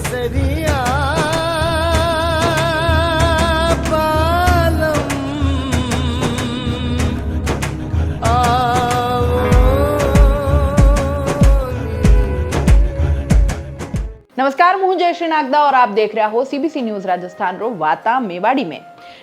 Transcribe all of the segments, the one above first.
केसरिया पालम नमस्कार, હું જયશ્રી નાગદા और आप देख रहा हो सीबीसी न्यूज राजस्थान रो वाता मेवाड़ी में।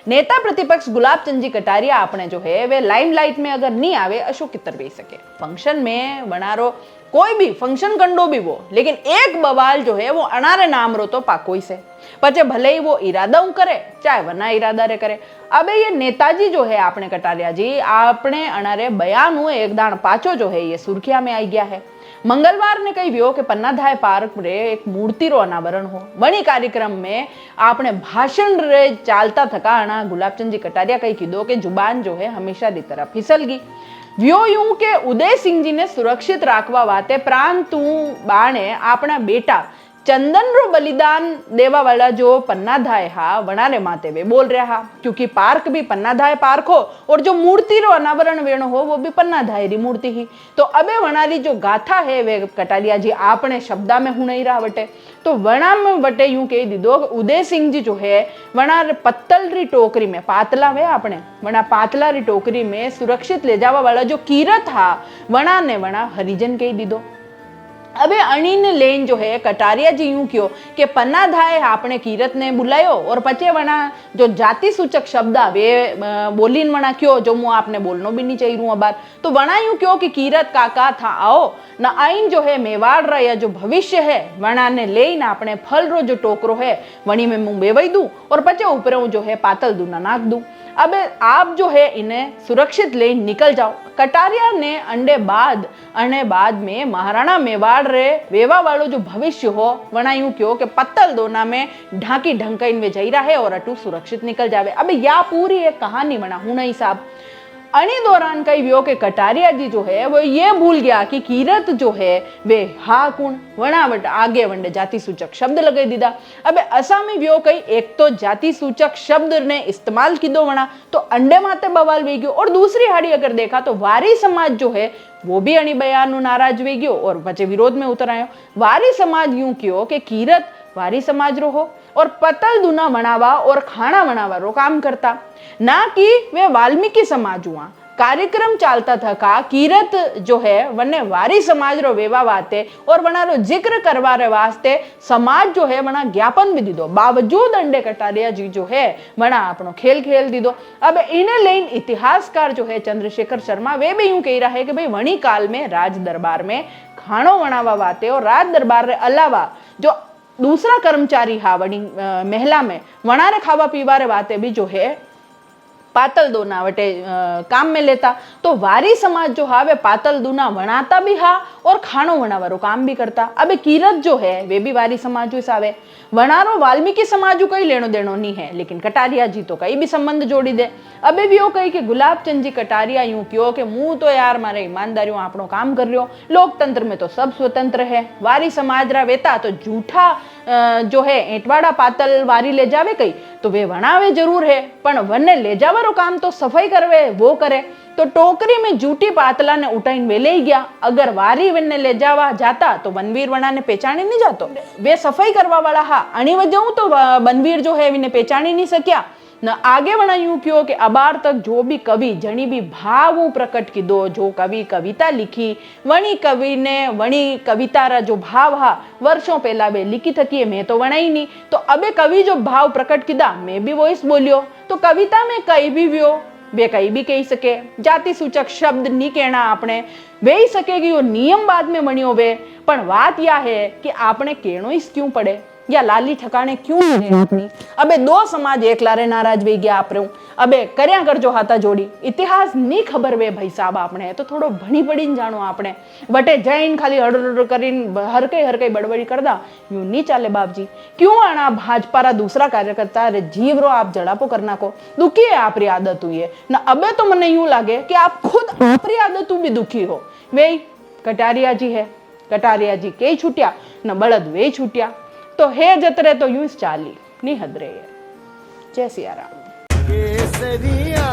नेता प्रतिपक्ष गुलाबचंद जी कटारिया अपने जो है वे लाइमलाइट में अगर नहीं आवे अशोक कितर रही सके। फंक्शन में वनारो कोई भी फंक्शन कंडो भी वो, लेकिन एक बवाल जो है वो अनारे नाम रो तो पाकोई से पचे भले ही वो इरादा करे चाहे वना इरादा रे करे। अबे ये नेताजी जो है आपने कटारिया जी आपने अनारे बयान एक दान पाचो जो है ये सुर्खिया में आई गया है। मंगलवार ने कही व्यो कि पन्नाधाय पार्क रे एक मूर्ति रो अनावरण हो वणी कार्यक्रम में आपने भाषण रे चालता थका अना गुलाबचंद जी कटारिया कही कीधो कि जुबान जो है हमेशा दी तरफ फिसल गई। व्यो यूं के उदय सिंह जी ने सुरक्षित राखवा वाते प्रांतु बाणे अपना बेटा चंदन रो बलिदान देवा वाला जो पन्नाधाय हा वनारे माते वे बोल रहा हा, क्योंकि पार्क भी पन्नाधाय पार्क हो और जो मूर्ति रो अनावरण वेणो हो वो भी पन्नाधाय री मूर्ति ही। तो अबे वनारी जो गाथा है वे कटारिया जी आपने शब्दा में हूं नहीं रहा वटे तो वणा में वटे यूं कही दीदो उदय सिंह जी जो है वना पत्तल री टोकरी में पातला वे आपने वना पातला री टोकरी में सुरक्षित ले जावा वाला जो कीरत हा वना ने वना हरिजन कही दीदो। अबे अणीन लेन जो है कटारिया जी यूं क्यों कि पन्नाधाय आपने कीरत ने बुलायो और पचे वना जो जाति सूचक शब्द वे बोलीन वना क्यों जो मुँह आपने बोलनो भी नहीं चाहिए अबार तो वना यूं क्यों कि कीरत काका था आओ न आइन जो है मेवाड़ रा या जो भविष्य है वना ने लेन आपने फल रो जो टोकरो है वणी में मुंह बेवई दूं और पचे ऊपर जो है पातल दूं ना नाक दूं। अब आप जो है इन्हें सुरक्षित ले निकल जाओ। कटारिया ने अंडे बाद में महाराणा मेवाड़ रे वेवा वालो जो भविष्य हो वना यूं क्यों कि पत्तल दोना में ढाकी ढंकाइन में जई रहा है और अटू सुरक्षित निकल जावे। अब या पूरी एक कहानी बना हूं नहीं साहब। अणी दौरान कई व्यो के कटारिया जी जो है वो ये भूल गया कि कीरत जो है वे हा कुण वणावट आगे वंडे जाति सूचक शब्द लगे दीदा। अब असामी व्यो कई एक तो जाति सूचक शब्द ने इस्तेमाल कीधो वणा तो अंडे माते बवाल वे गयो और दूसरी हाड़ी अगर देखा तो वारी समाज जो है वो भी अणी बयान नाराज वे गयो और बचे विरोध में उतर आयो। वारी समाज यूं क्यों कि कीरत वारी समाज रो हो और पतल दूना बनावा और खाना बनावा रो काम करता ना कि वे वाल्मीकि समाज हुआ। कार्यक्रम चालता था का कीरत जो है वने वारी समाज रो वेवा वाते और वना रो जिक्र करवा रे वास्ते समाज जो है वना ज्ञापन भी दीदो बावजूद अंडे कटारिया जी जो है वना अपनो खेल खेल दीदो। अब इन्हें लेन इतिहासकार जो है चंद्रशेखर शर्मा वे भी यूं कह रहा है कि भाई वणी काल में राज दरबार में खानो वनावा वाते और राज दरबार रे अलावा जो दूसरा कर्मचारी हा वणी महिला में वनारे खावा पीवा रे वाते भी जो है पातल दूना वटे काम में लेता तो वारी समाज जो हा वे पातल दूना वनाता भी हा और खानो वनावारो काम भी करता। अब कीरत जो है वे भी वारी समाज आवे वनारो वाल्मीकि समाज कई लेनो देनो नहीं है, लेकिन कटारिया जी तो कई भी संबंध जोड़ी दे। अबे भी वो कही कि गुलाबचंद जी कटारिया यूं क्यों कि मुंह तो यार मारे ईमानदारियों आपनो काम कर रहो, लोकतंत्र में तो सब स्वतंत्र है। वारी समाज रा वेता तो झूठा जो है एटवाड़ा पातल वारी ले जावे कई तो वे वनावे जरूर है पण वने ले जावारो काम तो सफाई करवे वो करे। तो टोकरी में जूठी पातला ने उठाइन वे ले गया। अगर वारी वने ले जावा जाता तो बनवीर वना ने पहचानी नहीं जातो। वे सफाई करवा वाला हा अणी वजह तो बनवीर जो है विने पहचानी नहीं सक्या न आगे वना यूं क्यों कि अबार तक जो भी कवि जणी भी भाव प्रकट की दो जो कवि कविता लिखी वणी कवि ने वणी कविता रा जो भाव हा वर्षों पहला वे लिखी थकी मैं तो वणाई नहीं तो अबे कवि जो भाव प्रकट कीधा मैं भी वॉइस बोलियो तो कविता में कई भी व्यो वे कई भी कही सके। जाति सूचक शब्द नहीं कहना आपने वे ही सके कि वो नियम बाद में बनियो वे पण बात या है कि आपने कहनो ही क्यों पड़े या लाली ठिकाने क्यों नहीं। अबे दो समाज एक लारे नाराज वे गया आप रहूं अबे कर्या कर जो हाथा जोड़ी इतिहास नहीं खबर वे भाई साहब आपने तो थोड़ो भणी पड़ी जानो आपने वटे जैन खाली हड़ करीन हर कई बड़बड़ी कर दा यूं नहीं चाले बाप जी। क्यों आना भाजपा रा दूसरा कार्यकर्ता रे जीव रो आप जड़ापो करना को दुखी है आपरी आदत हुई है ना। अबे तो मने यूं लागे कि आप खुद आपरी आदत भी दुखी हो। वे कटारिया जी है कटारिया जी के छूटिया न बड़द वे छूटिया तो हे जतरे तो यूं चाली नहीं हदरे। जय सिया राम। केसरिया